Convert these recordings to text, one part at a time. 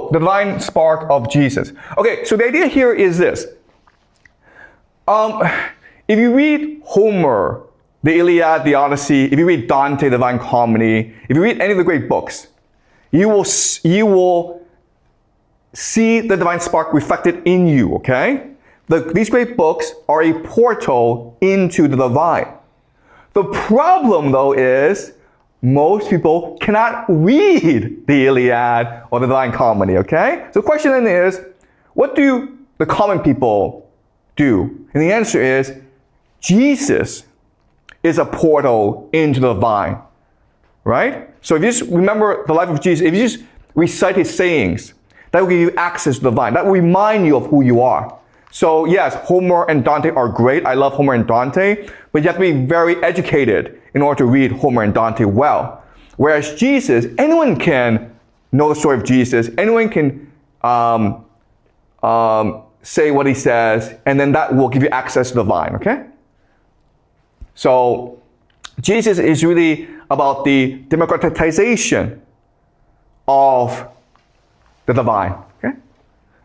so the divine spark of Jesus. Okay, so the idea here is this. If you read Homer, the Iliad, the Odyssey, if you read Dante, the Divine Comedy, if you read any of the great books, you will see the divine spark reflected in you, okay? These great books are a portal into the divine. The problem, though, is most people cannot read the Iliad or the Divine Comedy, okay? So the question then is, what do the common people do? And the answer is, Jesus is a portal into the divine, right? So if you just remember the life of Jesus, if you just recite his sayings, that will give you access to the divine. That will remind you of who you are. So yes, Homer and Dante are great. I love Homer and Dante, but you have to be very educated in order to read Homer and Dante well. Whereas Jesus, anyone can know the story of Jesus. Anyone can say what he says, and then that will give you access to the divine, okay? So Jesus is really about the democratization of the divine, okay?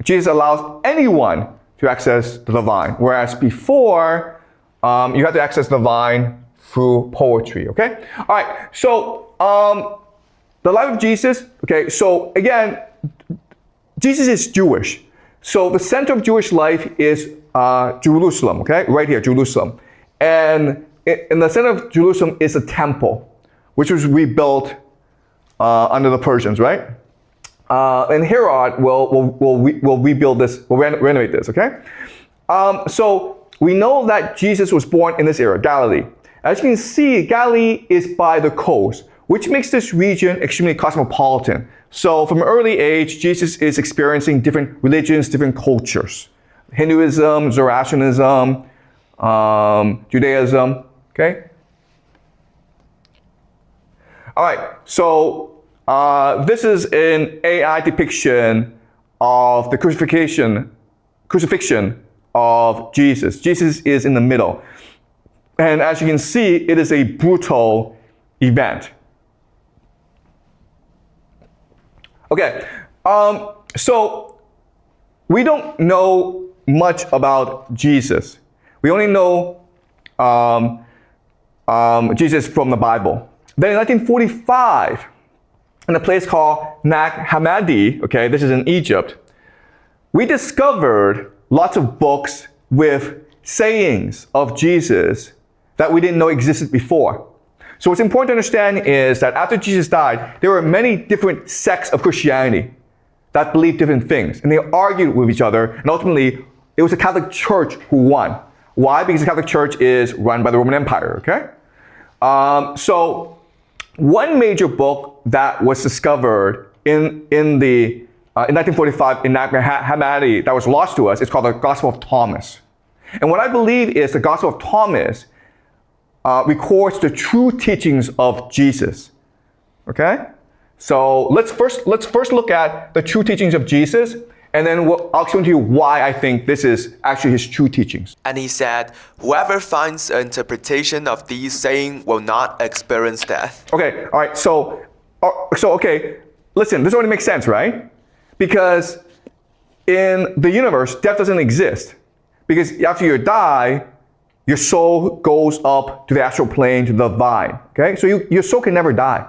Jesus allows anyone to access the divine, whereas before, you had to access the divine through poetry, okay? All right, so the life of Jesus, okay, so again, Jesus is Jewish. So the center of Jewish life is Jerusalem, okay? Right here, Jerusalem. And in the center of Jerusalem is a temple, which was rebuilt under the Persians, right? And Herod will rebuild this, will renovate this, okay? So we know that Jesus was born in this area, Galilee. As you can see, Galilee is by the coast, which makes this region extremely cosmopolitan. So from an early age, Jesus is experiencing different religions, different cultures. Hinduism, Zoroastrianism, Judaism, okay? All right, so this is an AI depiction of the crucifixion of Jesus. Jesus is in the middle. And as you can see, it is a brutal event. Okay, so we don't know much about Jesus. We only know Jesus from the Bible. Then in 1945, in a place called Nag Hammadi, okay, this is in Egypt, we discovered lots of books with sayings of Jesus that we didn't know existed before. So what's important to understand is that after Jesus died, there were many different sects of Christianity that believed different things. And they argued with each other, and ultimately, it was the Catholic Church who won. Why? Because the Catholic Church is run by the Roman Empire, okay? So one major book that was discovered in 1945 in Nag Hammadi that was lost to us is called the Gospel of Thomas. And what I believe is the Gospel of Thomas records the true teachings of Jesus. Okay? So let's first look at the true teachings of Jesus, and then I'll explain to you why I think this is actually his true teachings. And he said, whoever finds an interpretation of these sayings will not experience death. Okay, all right, so okay, listen, this already makes sense, right? Because in the universe, death doesn't exist. Because after you die, your soul goes up to the astral plane, to the divine, okay? So your soul can never die.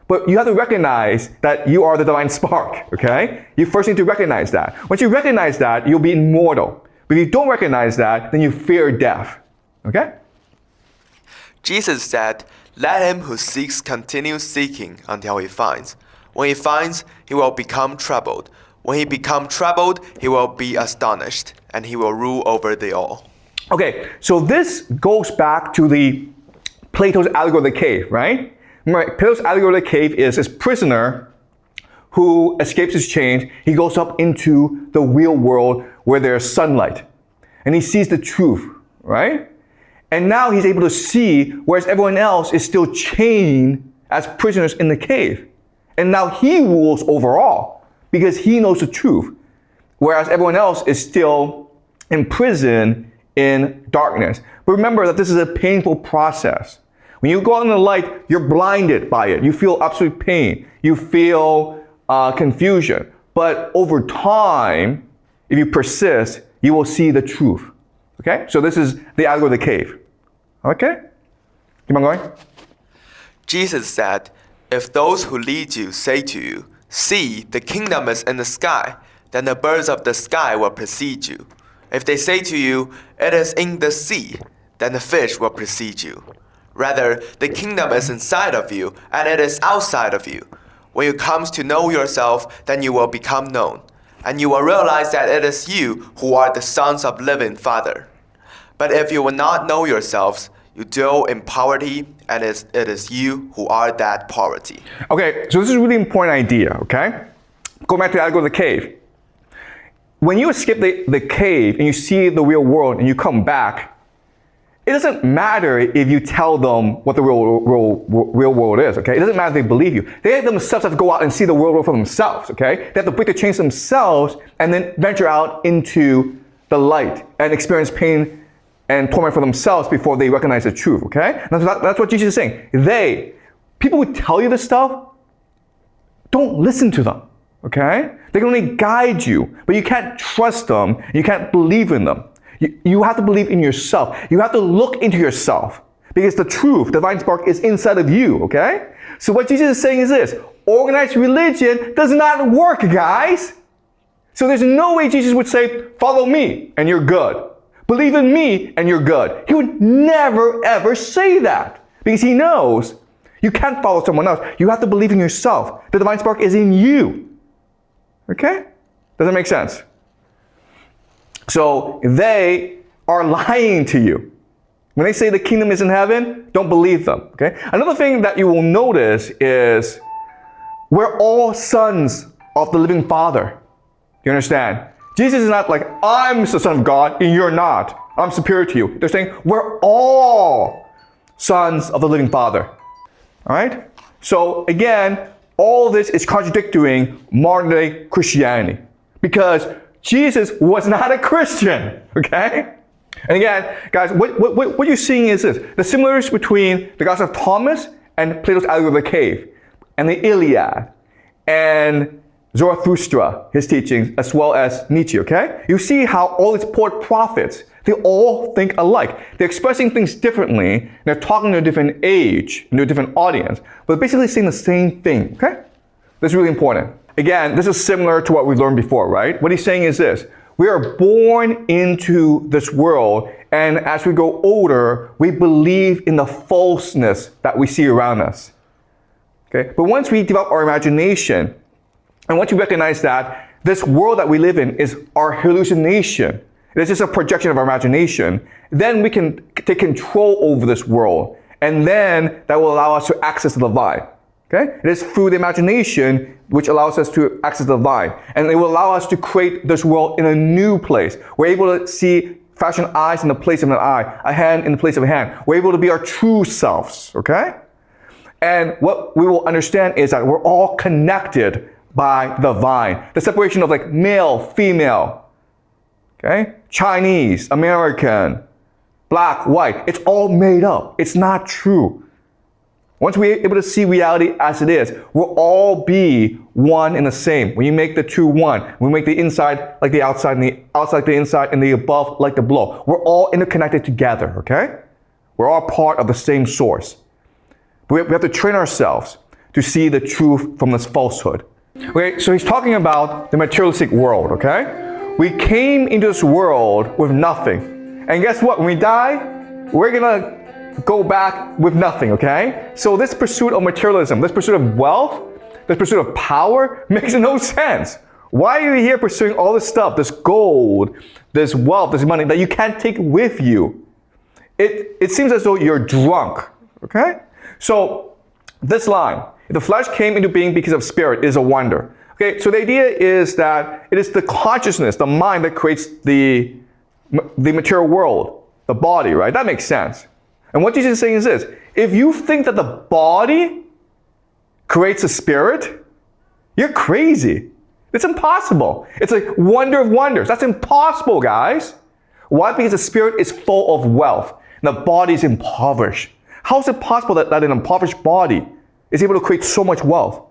But you have to recognize that you are the divine spark, okay? You first need to recognize that. Once you recognize that, you'll be immortal. But if you don't recognize that, then you fear death, okay? Jesus said, let him who seeks continue seeking until he finds. When he finds, he will become troubled. When he becomes troubled, he will be astonished, and he will rule over the all. Okay, so this goes back to the Plato's allegory of the cave, right? Remember, Plato's allegory of the cave is this prisoner who escapes his chains. He goes up into the real world where there's sunlight. And he sees the truth, right? And now he's able to see, whereas everyone else is still chained as prisoners in the cave. And now he rules over all because he knows the truth, whereas everyone else is still imprisoned in darkness. But remember that this is a painful process. When you go out in the light, you're blinded by it. You feel absolute pain. You feel confusion. but over time, if you persist, you will see the truth. Okay? So this is the algorithm of the cave. Okay? Keep on going. Jesus said, if those who lead you say to you, see, the kingdom is in the sky, then the birds of the sky will precede you. If they say to you, it is in the sea, then the fish will precede you. Rather, the kingdom is inside of you, and it is outside of you. When you come to know yourself, then you will become known, and you will realize that it is you who are the sons of living Father. But if you will not know yourselves, you dwell in poverty, and it is you who are that poverty. Okay, so this is a really important idea, okay? Go back to the algorithm of the cave. When you escape the cave and you see the real world and you come back, it doesn't matter if you tell them what the real world is, okay? It doesn't matter if they believe you. They themselves have to go out and see the real world for themselves, okay? They have to break the chains themselves and then venture out into the light and experience pain and torment for themselves before they recognize the truth, okay? That's what Jesus is saying. People who tell you this stuff, don't listen to them, okay? They can only guide you, but you can't trust them. You can't believe in them. You have to believe in yourself. You have to look into yourself because the truth, the divine spark, is inside of you, okay? So what Jesus is saying is this: organized religion does not work, guys. So there's no way Jesus would say, follow me and you're good. Believe in me and you're good. He would never ever say that because he knows you can't follow someone else. You have to believe in yourself. The divine spark is in you. Okay? Does that make sense? So they are lying to you. When they say the kingdom is in heaven, don't believe them. Okay? Another thing that you will notice is we're all sons of the living Father. You understand? Jesus is not like, I'm the Son of God and you're not. I'm superior to you. They're saying we're all sons of the living Father. All right? So again, all this is contradicting modern day Christianity because Jesus was not a Christian. Okay? And again, guys, what you're seeing is this: the similarities between the Gospel of Thomas and Plato's Algorithm of the Cave and the Iliad and Zarathustra, his teachings, as well as Nietzsche, okay? You see how all these poet prophets, they all think alike. They're expressing things differently, they're talking to a different age, to a different audience, but basically saying the same thing, okay? This is really important. Again, this is similar to what we learned before, right? What he's saying is this: we are born into this world, and as we grow older, we believe in the falseness that we see around us, okay? But once we develop our imagination, and once you recognize that this world that we live in is our hallucination, it is just a projection of our imagination, then we can take control over this world. And then that will allow us to access the divine. Okay? It is through the imagination which allows us to access the divine. And it will allow us to create this world in a new place. We're able to fashion eyes in the place of an eye, a hand in the place of a hand. We're able to be our true selves. Okay? And what we will understand is that we're all connected by the divine. The separation of like male, female, okay? Chinese, American, black, white, it's all made up. It's not true. Once we're able to see reality as it is, we'll all be one and the same. When you make the two one, we make the inside like the outside and the outside like the inside and the above like the below. We're all interconnected together, okay? We're all part of the same source. But we have to train ourselves to see the truth from this falsehood. Okay, so he's talking about the materialistic world, okay? We came into this world with nothing. And guess what? When we die, we're gonna go back with nothing, okay? So this pursuit of materialism, this pursuit of wealth, this pursuit of power makes no sense. Why are you here pursuing all this stuff, this gold, this wealth, this money that you can't take with you? It seems as though you're drunk, okay? So this line, if the flesh came into being because of spirit, is a wonder. Okay, so the idea is that it is the consciousness, the mind that creates the material world, the body, right? That makes sense. And what Jesus is saying is this: if you think that the body creates a spirit, you're crazy. It's impossible. It's a wonder of wonders. That's impossible, guys. Why? Because the spirit is full of wealth and the body is impoverished. How is it possible that an impoverished body is able to create so much wealth?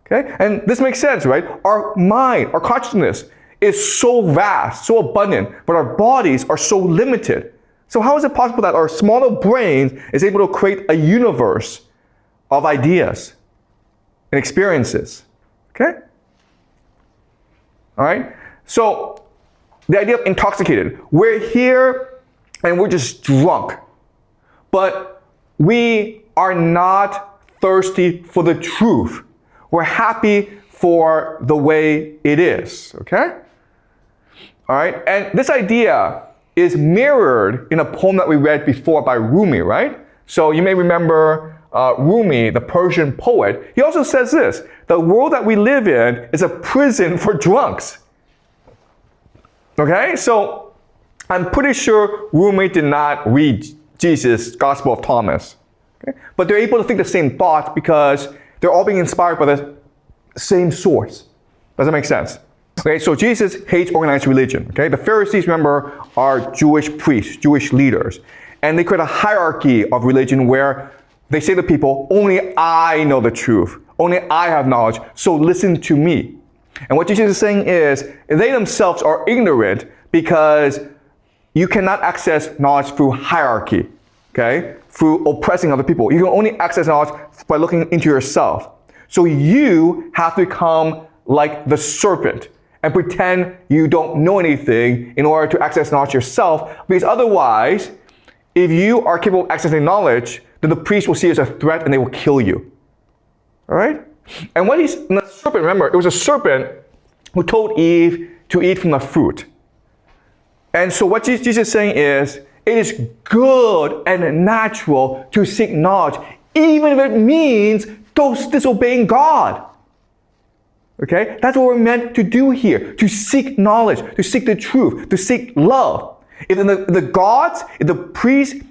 Okay? And this makes sense, right? Our mind, our consciousness is so vast, so abundant, but our bodies are so limited. So how is it possible that our smaller brain is able to create a universe of ideas and experiences? Okay? All right? So the idea of intoxicated. We're here and we're just drunk. But we are not thirsty for the truth. We're happy for the way it is. Okay? All right? And this idea is mirrored in a poem that we read before by Rumi, right? So you may remember Rumi, the Persian poet. He also says this: the world that we live in is a prison for drunks. Okay? So I'm pretty sure Rumi did not read Jesus' Gospel of Thomas. Okay? But they're able to think the same thoughts because they're all being inspired by the same source. Does that make sense? Okay, so Jesus hates organized religion. Okay, the Pharisees, remember, are Jewish priests, Jewish leaders. And they create a hierarchy of religion where they say to people, only I know the truth. Only I have knowledge, so listen to me. And what Jesus is saying is, they themselves are ignorant because you cannot access knowledge through hierarchy, okay? Through oppressing other people. You can only access knowledge by looking into yourself. So you have to become like the serpent and pretend you don't know anything in order to access knowledge yourself, because otherwise, if you are capable of accessing knowledge, then the priest will see it as a threat and they will kill you. All right? And the serpent, remember, it was a serpent who told Eve to eat from the fruit. And so what Jesus is saying is, it is good and natural to seek knowledge, even if it means disobeying God. Okay? That's what we're meant to do here, to seek knowledge, to seek the truth, to seek love. If the priests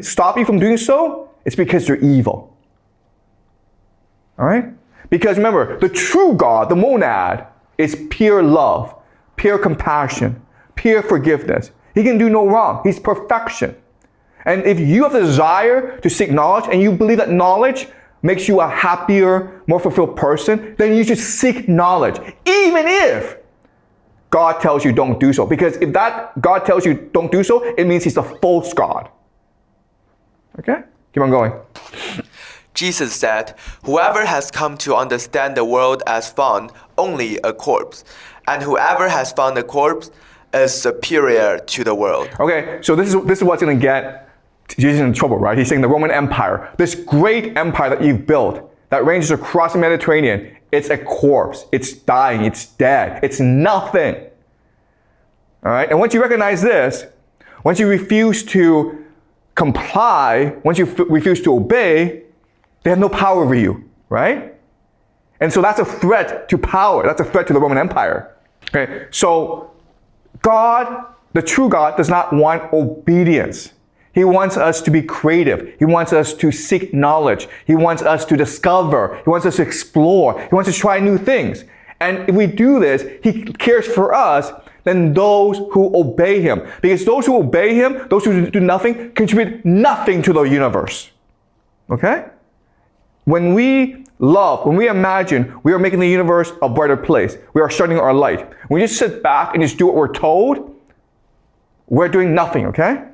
stop you from doing so, it's because they're evil. All right? Because remember, the true God, the monad, is pure love, pure compassion, pure forgiveness. He can do no wrong. He's perfection. And if you have the desire to seek knowledge and you believe that knowledge makes you a happier, more fulfilled person, then you should seek knowledge, even if God tells you don't do so. Because if that God tells you don't do so, it means he's a false God. Okay? Keep on going. Jesus said, whoever has come to understand the world as found only a corpse, and whoever has found a corpse is superior to the world. Okay, so this is what's going to get Jesus in trouble, right? He's saying the Roman Empire, this great empire that you've built, that ranges across the Mediterranean, it's a corpse. It's dying. It's dead. It's nothing. All right? And once you recognize this, once you refuse to comply, once you refuse to obey, they have no power over you, right? And so that's a threat to power. That's a threat to the Roman Empire. Okay? So God, the true God, does not want obedience. He wants us to be creative. He wants us to seek knowledge. He wants us to discover. He wants us to explore. He wants us to try new things. And if we do this, he cares for us than those who obey him. Because those who obey him, those who do nothing, contribute nothing to the universe. Okay? When we love, when we imagine we are making the universe a brighter place, we are shining our light. When we just sit back and just do what we're told, we're doing nothing, okay?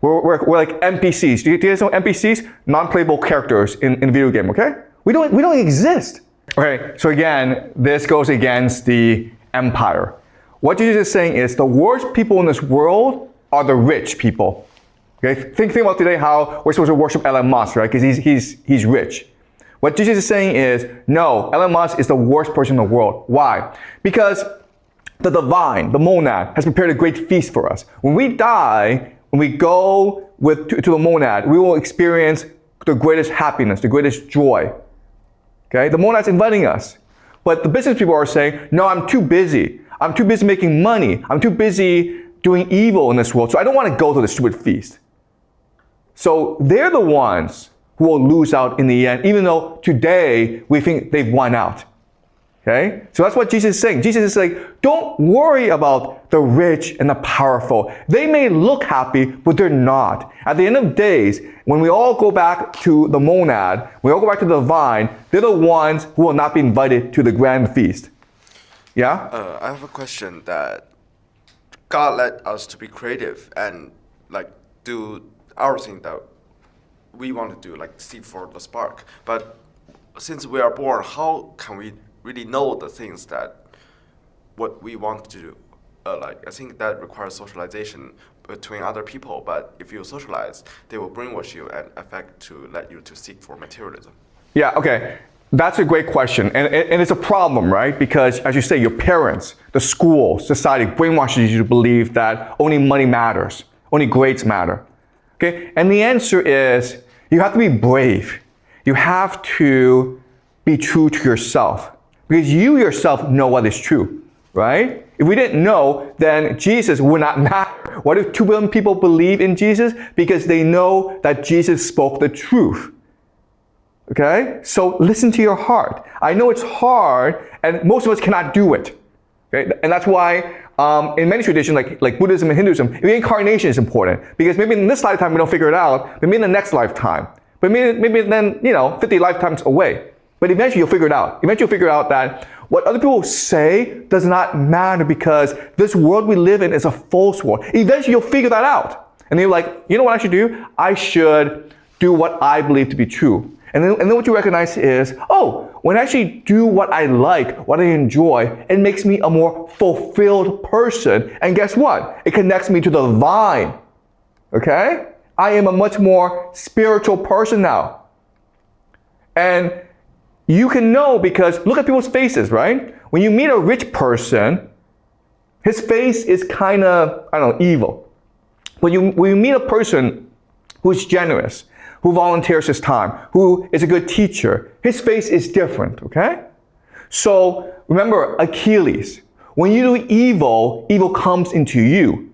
We're like NPCs. Do you guys know NPCs? Non-playable characters in a video game, okay? We don't exist. Okay, so again, this goes against the empire. What Jesus is saying is the worst people in this world are the rich people. Okay, think about today how we're supposed to worship Elon Musk, right? Because he's rich. What Jesus is saying is, no, Elon Musk is the worst person in the world. Why? Because the divine, the monad, has prepared a great feast for us. When we die, when we go to the monad, we will experience the greatest happiness, the greatest joy. Okay? The monad's inviting us. But the business people are saying, no, I'm too busy. I'm too busy making money. I'm too busy doing evil in this world, so I don't want to go to the stupid feast. So they're the ones who will lose out in the end, even though today we think they've won out. Okay? So that's what Jesus is saying. Jesus is like, don't worry about the rich and the powerful. They may look happy, but they're not. At the end of days, when we all go back to the monad, we all go back to the vine, they're the ones who will not be invited to the grand feast. Yeah? I have a question that God led us to be creative and like do our thing that we want to do, like seek for the spark. But since we are born, how can we really know the things that what we want to do? I think that requires socialization between other people. But if you socialize, they will brainwash you and affect to let you to seek for materialism. Yeah, okay. That's a great question. And it's a problem, right? Because as you say, your parents, the school, society brainwashes you to believe that only money matters, only grades matter. Okay? And the answer is you have to be brave. You have to be true to yourself. Because you yourself know what is true, right? If we didn't know, then Jesus would not matter. Why do 2 billion people believe in Jesus? Because they know that Jesus spoke the truth. Okay? So listen to your heart. I know it's hard, and most of us cannot do it. Okay? And that's why in many traditions, like Buddhism and Hinduism, reincarnation is important. Because maybe in this lifetime we don't figure it out, maybe in the next lifetime. But maybe then, 50 lifetimes away. But eventually you'll figure it out. Eventually you'll figure out that what other people say does not matter because this world we live in is a false world. Eventually you'll figure that out. And you're like, you know what I should do? I should do what I believe to be true. And then what you recognize is, when I actually do what I like, what I enjoy, it makes me a more fulfilled person. And guess what? It connects me to the vine. Okay? I am a much more spiritual person now. And you can know because look at people's faces, right? When you meet a rich person, his face is kind of, evil. When you meet a person who's generous, who volunteers his time, who is a good teacher, his face is different, okay? So remember Achilles. When you do evil, evil comes into you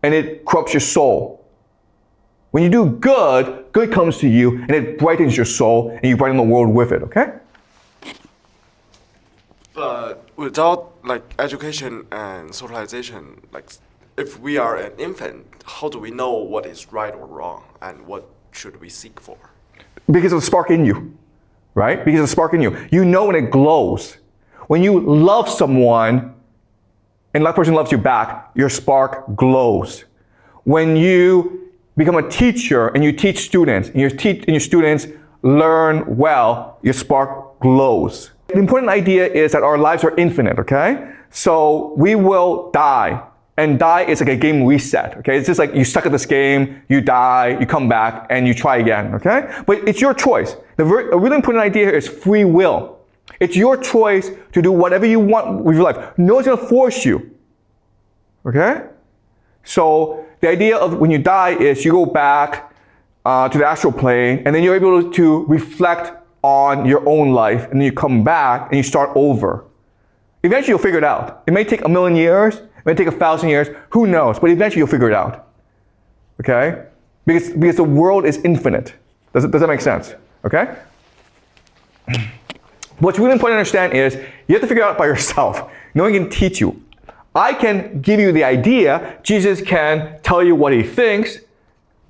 and it corrupts your soul. When you do good, good comes to you and it brightens your soul and you brighten the world with it, okay? But without education and socialization, if we are an infant, how do we know what is right or wrong and what should we seek for? Because of the spark in you, right? Because of the spark in you. You know when it glows. When you love someone and that person loves you back, your spark glows. When you become a teacher and you teach students and your students learn well, your spark glows. The important idea is that our lives are infinite, okay? So we will die. And die is like a game reset, okay? It's just like you suck at this game, you die, you come back, and you try again, okay? But it's your choice. A really important idea here is free will. It's your choice to do whatever you want with your life. No one's gonna force you, okay? So the idea of when you die is you go back to the astral plane, and then you're able to reflect on your own life, and then you come back and you start over. Eventually you'll figure it out. It may take 1,000,000 years, it may take 1,000 years, who knows, but eventually you'll figure it out, okay? Because the world is infinite. Does that make sense, okay? What's really important to understand is you have to figure it out by yourself. No one can teach you. I can give you the idea, Jesus can tell you what he thinks,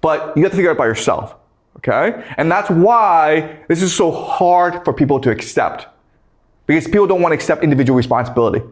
but you have to figure it out by yourself, okay? And that's why this is so hard for people to accept. Because people don't want to accept individual responsibility.